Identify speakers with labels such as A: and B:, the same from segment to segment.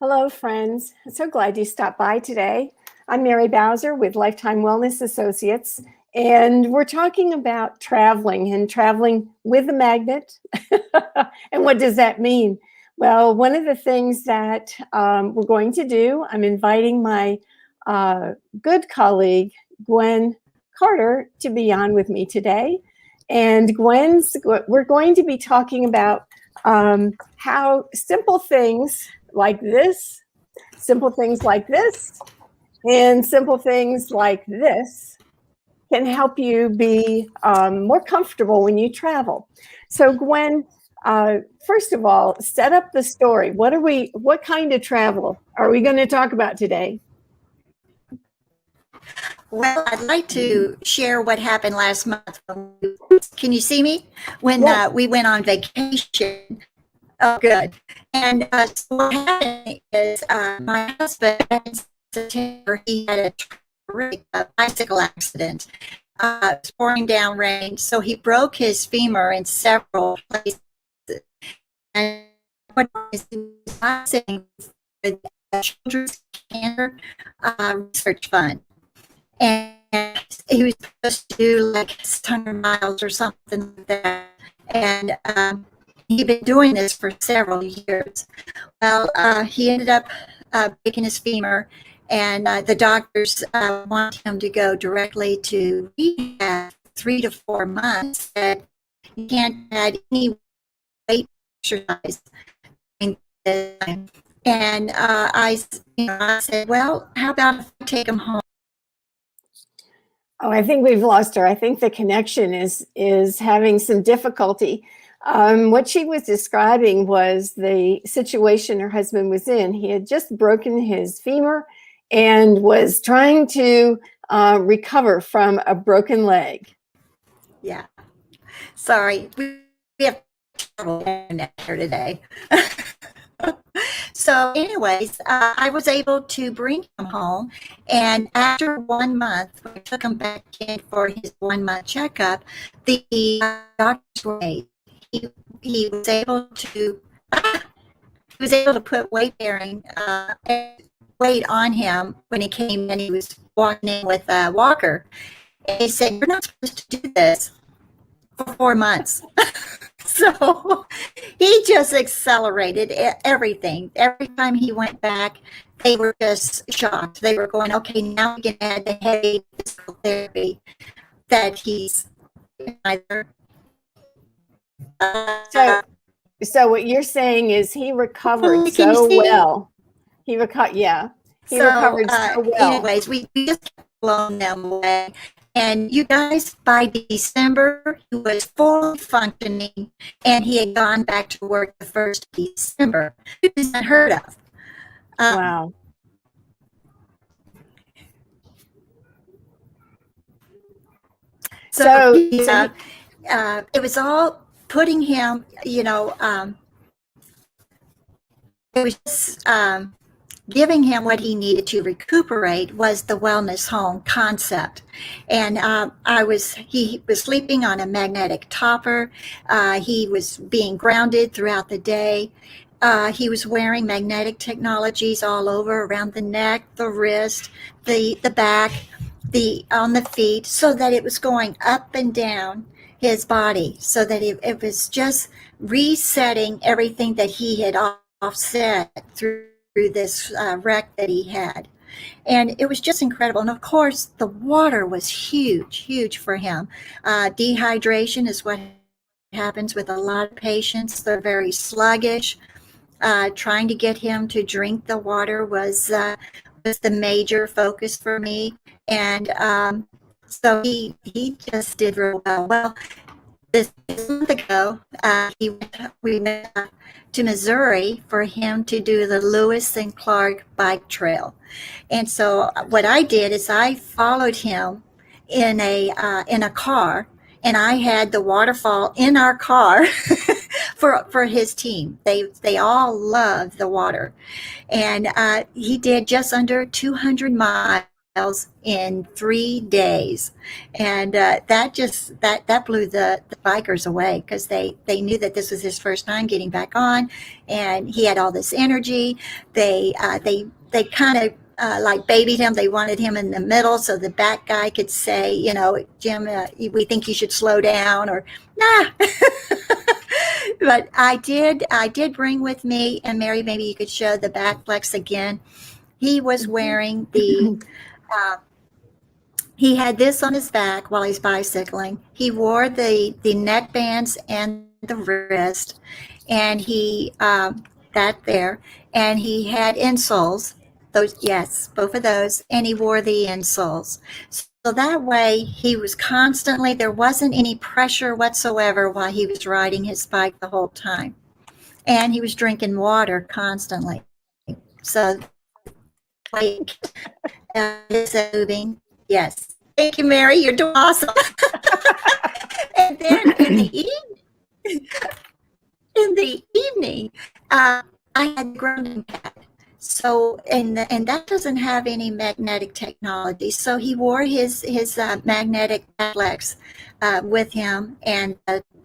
A: Hello, friends. So glad you stopped by today. I'm Mary Bowser with Lifetime Wellness Associates, and we're talking about traveling and traveling with a magnet. And what does that mean? Well, one of the things that we're going to do, I'm inviting my good colleague, Gwen Carter, to be on with me today. And we're going to be talking about how simple things like this, and simple things like this can help you be more comfortable when you travel. So, Gwen, first of all, set up the story. What kind of travel are we going to talk about today?
B: Well, I'd like to share what happened last month. Can you see me? When
A: Yes.
B: we went on vacation. Oh, good. And so what happened is my husband, in September, he had a terrific bicycle accident. It was pouring down rain, so he broke his femur in several places. And what is saying for the Children's Cancer Research Fund. And he was supposed to do like 600 miles or something like that. And he'd been doing this for several years. Well, he ended up breaking his femur, and the doctors want him to go directly to rehab 3 to 4 months. That he can't add any weight exercise during this time. And I said, well, how about if I take him home?
A: Oh, I think we've lost her. I think the connection is having some difficulty. What she was describing was the situation her husband was in. He had just broken his femur and was trying to recover from a broken leg.
B: Yeah. Sorry, we have trouble internet here today. So, anyways, I was able to bring him home, and after 1 month, we took him back in for his 1 month checkup. The doctors were amazed. He was able to he was able to put weight on him when he came in. He was walking in with a walker, and he said, "You're not supposed to do this for 4 months." So he just accelerated everything. Every time he went back, they were just shocked. They were going, okay, now we can add the heavy physical therapy that he's either.
A: So what you're saying is he recovered
B: Can you
A: so
B: see?
A: well. He recovered so well.
B: Anyways, we just kept blowing them away. And you guys, by December, he was fully functioning, and he had gone back to work the 1st of December. It was unheard of.
A: Wow.
B: So it was all putting him, it was just giving him what he needed to recuperate was the wellness home concept. And he was sleeping on a magnetic topper. He was being grounded throughout the day. He was wearing magnetic technologies all over, around the neck, the wrist, the back, on the feet, so that it was going up and down his body, so that it was just resetting everything that he had offset through this wreck that he had. And it was just incredible. And of course, the water was huge for him. Dehydration is what happens with a lot of patients. They're very sluggish. Trying to get him to drink the water was the major focus for me. And so he just did real well. Well, this month ago, we went to Missouri for him to do the Lewis and Clark bike trail. And so what I did is I followed him in a car, and I had the waterfall in our car for his team. They all love the water. And he did just under 200 miles miles in 3 days. And that blew the bikers away, because they knew that this was his first time getting back on, and he had all this energy. They kind of like babied him. They wanted him in the middle so the back guy could say, Jim, we think you should slow down, or nah. But I did bring with me, and Mary, maybe you could show the back flex again. He was wearing he had this on his back while he's bicycling. He wore the neck bands and the wrist, and he that there, and he had insoles. Those, yes, both of those, and he wore the insoles. So that way, he was constantly, there wasn't any pressure whatsoever while he was riding his bike the whole time, and he was drinking water constantly. So, like, is moving. Yes. Thank you, Mary. You're doing awesome. And then in the evening, I had grounding pad. So, and that doesn't have any magnetic technology. So he wore his magnetic flex with him, and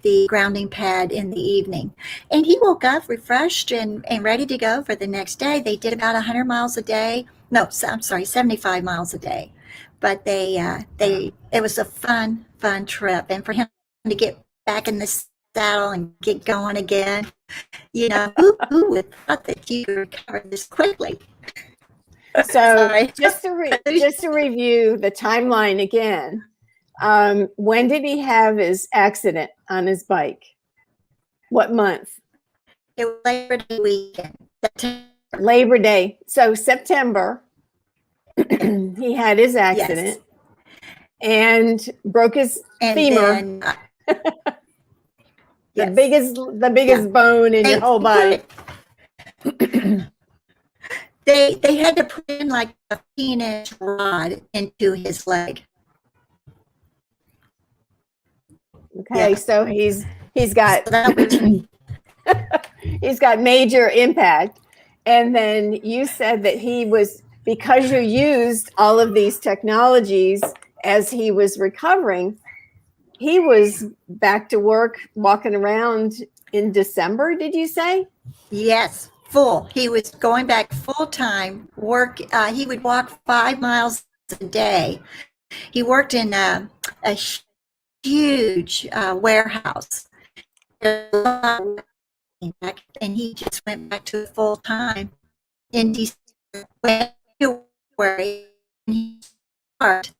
B: the grounding pad in the evening. And he woke up refreshed and ready to go for the next day. They did about 100 miles a day. No, I'm sorry, 75 miles a day. But it was a fun trip. And for him to get back in the saddle and get going again, who would have thought that you could recover this quickly?
A: So just to review the timeline again, when did he have his accident on his bike? What month?
B: It was Labor Day weekend. September.
A: Labor Day. So September, he had his accident, yes, and broke his femur. Then, the biggest bone in your whole body.
B: They had to put in like a 15-inch rod into his leg.
A: Okay, so he's got he's got major impact. And then you said that he was, because you used all of these technologies as he was recovering, he was back to work, walking around in December, did you say?
B: Yes, full. He was going back full time work. He would walk 5 miles a day. He worked in a huge warehouse, and he just went back to full time in December. He started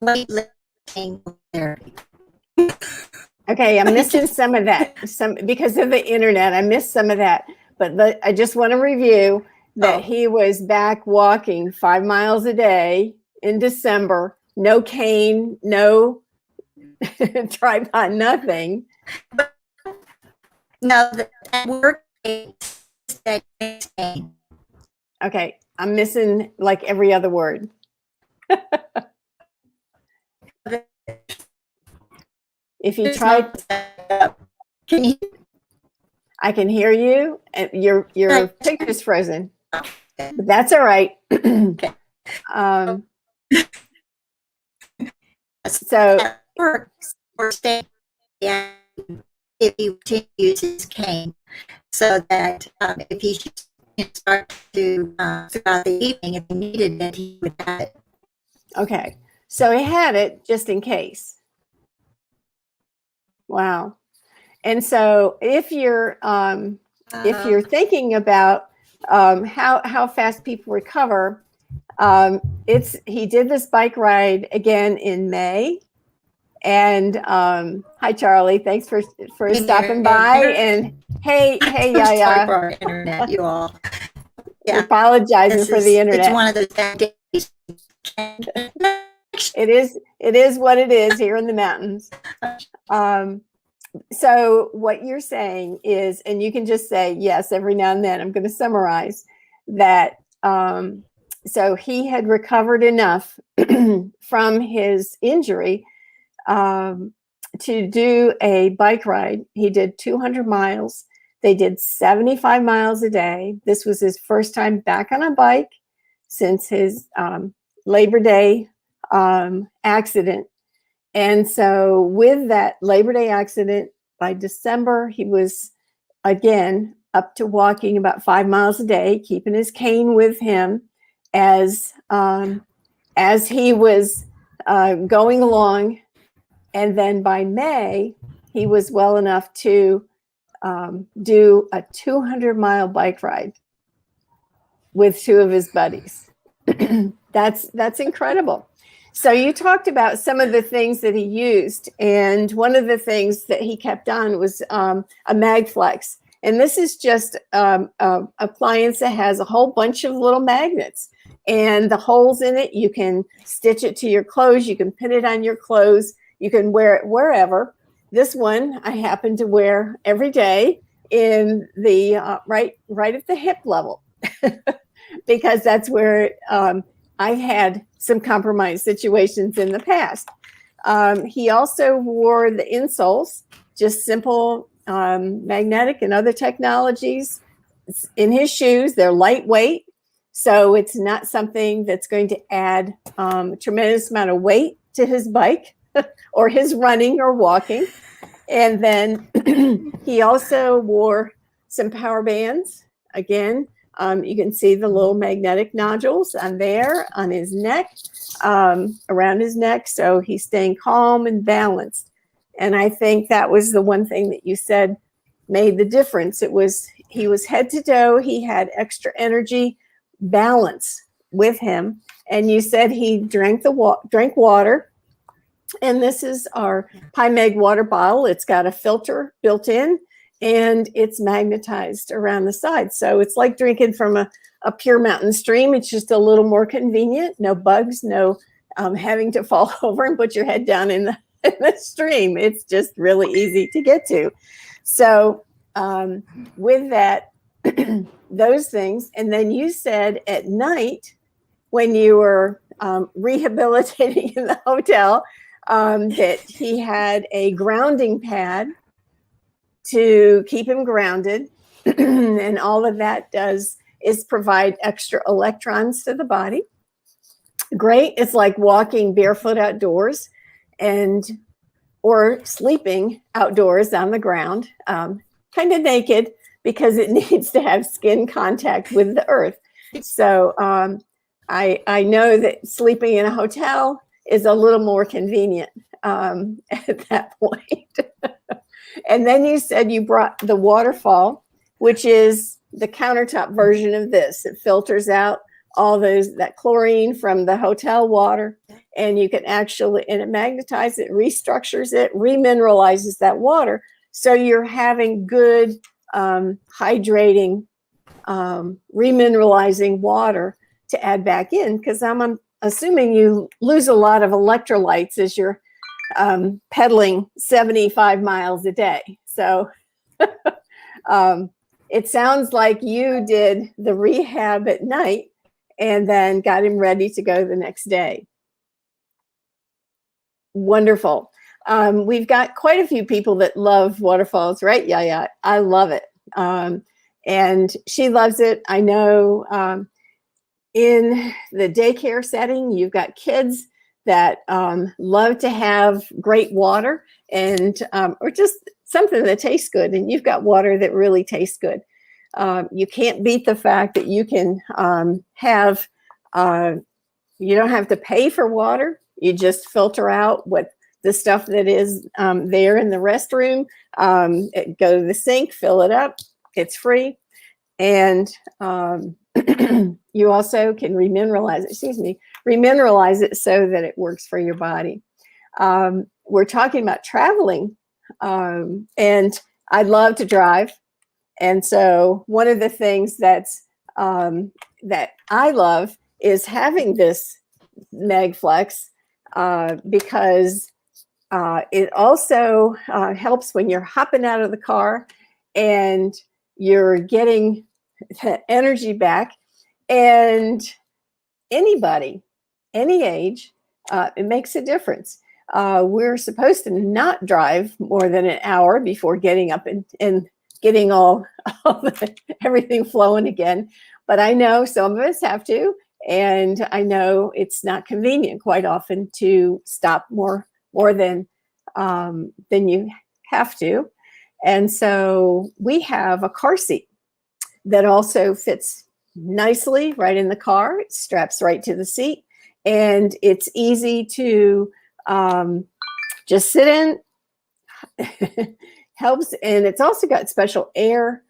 B: weightlifting therapy.
A: Okay, I'm missing some of that. Because of the internet, I missed some of that. But I just want to review that he was back walking 5 miles a day in December. No cane, no tripod, nothing.
B: No, that work that cane.
A: Okay, I'm missing like every other word. If you try, I can hear you, and your picture's frozen, but that's all right. So
B: if he continues his cane, so that if he should start to throughout the evening, if he needed it, he would have it.
A: Okay, so he had it just in case. Wow. And so if you're thinking about how fast people recover, he did this bike ride again in May. And hi Charlie, thanks for stopping by. And hey
B: Sorry for our internet, you all.
A: Yeah. Apologizing for the internet.
B: It's one of those days.
A: It is what it is here in the mountains. So what you're saying is, and you can just say yes every now and then, I'm going to summarize that. So he had recovered enough from his injury to do a bike ride. He did 200 miles. They did 75 miles a day. This was his first time back on a bike since his Labor Day accident. And so with that Labor Day accident, by December, he was again up to walking about 5 miles a day, keeping his cane with him as he was going along. And then by May, he was well enough to do a 200-mile bike ride with 2 of his buddies. That's incredible. So you talked about some of the things that he used, and one of the things that he kept on was a MagFlex. And this is just a appliance that has a whole bunch of little magnets, and the holes in it, you can stitch it to your clothes, you can pin it on your clothes, you can wear it wherever. This one I happen to wear every day in the right at the hip level, because that's where I've had some compromised situations in the past. He also wore the insoles, just simple magnetic and other technologies in his shoes. They're lightweight, so it's not something that's going to add a tremendous amount of weight to his bike or his running or walking. And then he also wore some power bands. Again, you can see the little magnetic nodules on there on his neck, around his neck. So he's staying calm and balanced. And I think that was the one thing that you said made the difference. He was head to toe. He had extra energy, balance with him. And you said he drank water. And this is our Meg water bottle. It's got a filter built in, and it's magnetized around the side. So it's like drinking from a pure mountain stream. It's just a little more convenient. No bugs, no having to fall over and put your head down in the stream. It's just really easy to get to. So with that, those things. And then you said at night when you were rehabilitating in the hotel, that he had a grounding pad to keep him grounded. And all of that does is provide extra electrons to the body. Great. It's like walking barefoot outdoors or sleeping outdoors on the ground, kind of naked, because it needs to have skin contact with the earth. So I know that sleeping in a hotel is a little more convenient at that point. And then you said you brought the waterfall, which is the countertop version of this. It filters out all that chlorine from the hotel water, and you can actually, and it magnetizes it, restructures it, remineralizes that water. So you're having good hydrating, remineralizing water to add back in, because I'm assuming you lose a lot of electrolytes as you're pedaling 75 miles a day. So it sounds like you did the rehab at night and then got him ready to go the next day. Wonderful. We've got quite a few people that love waterfalls, right? Yeah, I love it. And she loves it. I know in the daycare setting, you've got kids that love to have great water and or just something that tastes good, and you've got water that really tastes good. You can't beat the fact that you can have, you don't have to pay for water. You just filter out what the stuff that is there in the restroom, go to the sink, fill it up. It's free. And you also can remineralize it so that it works for your body. We're talking about traveling, and I love to drive. And so one of the things that I love is having this MagFlex, because it also helps when you're hopping out of the car and you're getting the energy back. And anybody, any age, it makes a difference. We're supposed to not drive more than an hour before getting up and getting all everything flowing again. But I know some of us have to, And I know it's not convenient quite often to stop more than you have to. And so we have a car seat that also fits nicely right in the car. It straps right to the seat, and it's easy to just sit in. Helps, and it's also got special air.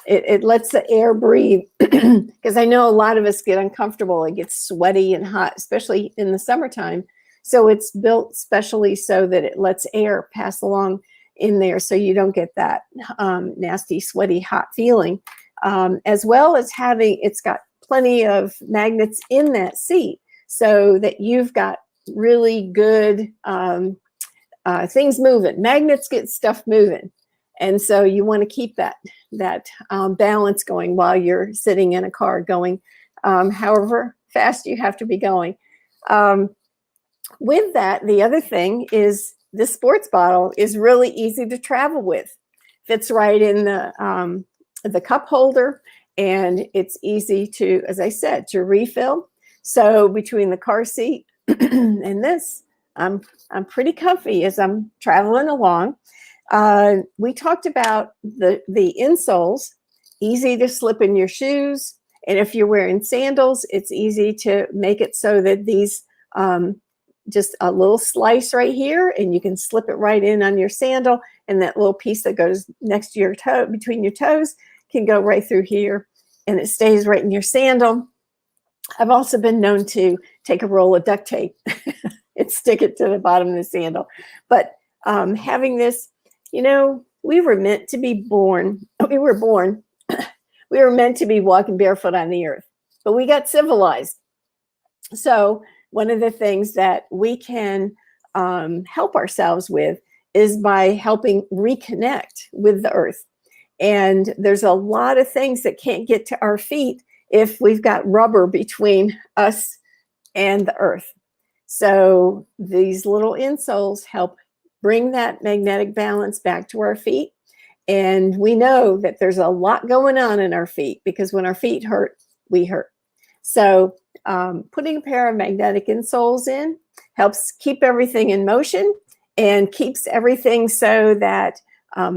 A: It lets the air breathe, because I know a lot of us get uncomfortable. It gets sweaty and hot, especially in the summertime. So it's built specially so that it lets air pass along in there, so you don't get that nasty, sweaty, hot feeling. As well as it's got plenty of magnets in that seat, so that you've got really good things moving. Magnets get stuff moving. And so you want to keep that balance going while you're sitting in a car going however fast you have to be going. With that, the other thing is this sports bottle is really easy to travel with. Fits right in the cup holder, and it's easy to, as I said, to refill. So between the car seat and this, I'm pretty comfy as I'm traveling along. We talked about the insoles, easy to slip in your shoes. And if you're wearing sandals, it's easy to make it so that these, just a little slice right here, and you can slip it right in on your sandal. And that little piece that goes next to your toe, between your toes, can go right through here, and it stays right in your sandal. I've also been known to take a roll of duct tape and stick it to the bottom of the sandal. But having this, we were meant to be born. We were born. We were meant to be walking barefoot on the earth, but we got civilized. So one of the things that we can help ourselves with is by helping reconnect with the earth. And there's a lot of things that can't get to our feet if we've got rubber between us and the earth. So these little insoles help bring that magnetic balance back to our feet. And we know that there's a lot going on in our feet, because when our feet hurt, we hurt. So putting a pair of magnetic insoles in helps keep everything in motion and keeps everything so that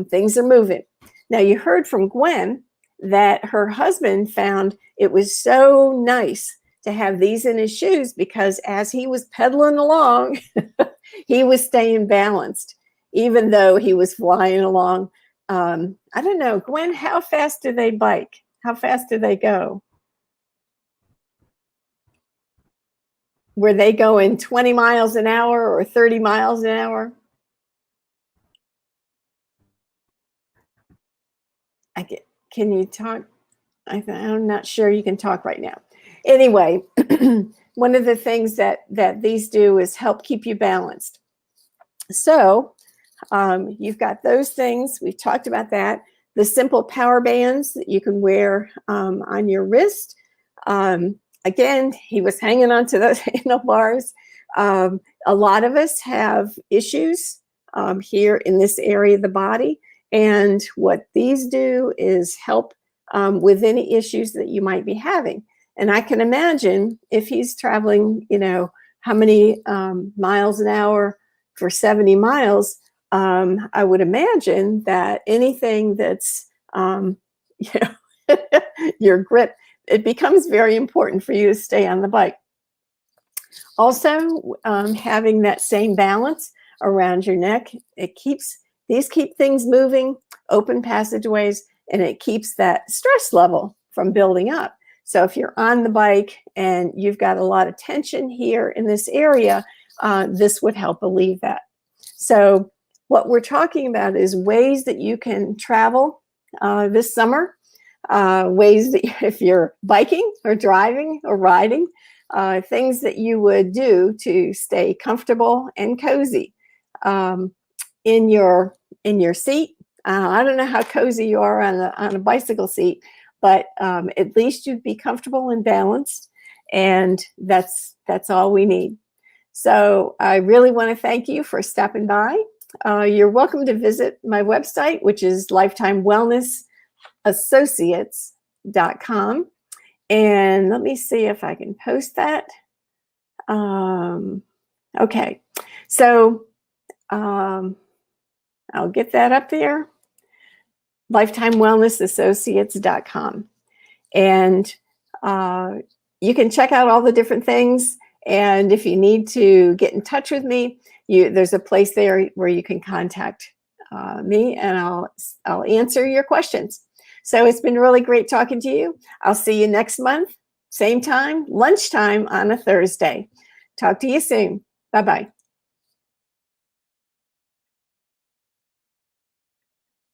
A: things are moving. Now, you heard from Gwen that her husband found it was so nice to have these in his shoes, because as he was pedaling along, he was staying balanced, even though he was flying along. I don't know, Gwen, how fast do they bike? How fast do they go? Were they going 20 miles an hour or 30 miles an hour? Can you talk? I'm not sure you can talk right now. Anyway, one of the things that these do is help keep you balanced. So you've got those things. We've talked about that. The simple power bands that you can wear on your wrist. Again, he was hanging onto those handlebars. A lot of us have issues here in this area of the body. And what these do is help with any issues that you might be having. And I can imagine if he's traveling, how many miles an hour for 70 miles, I would imagine that anything that's, your grip, it becomes very important for you to stay on the bike. Also, having that same balance around your neck, these keep things moving, open passageways, and it keeps that stress level from building up. So if you're on the bike and you've got a lot of tension here in this area, this would help relieve that. So what we're talking about is ways that you can travel this summer, ways that if you're biking or driving or riding, things that you would do to stay comfortable and cozy in your seat. I don't know how cozy you are on a bicycle seat, but at least you'd be comfortable and balanced, and that's all we need. So I really want to thank you for stopping by. You're welcome to visit my website, which is lifetimewellnessassociates.com. And let me see if I can post that. Okay, so I'll get that up there. LifetimeWellnessAssociates.com. And you can check out all the different things. And if you need to get in touch with me, there's a place there where you can contact me, and I'll answer your questions. So it's been really great talking to you. I'll see you next month, same time, lunchtime on a Thursday. Talk to you soon. Bye-bye.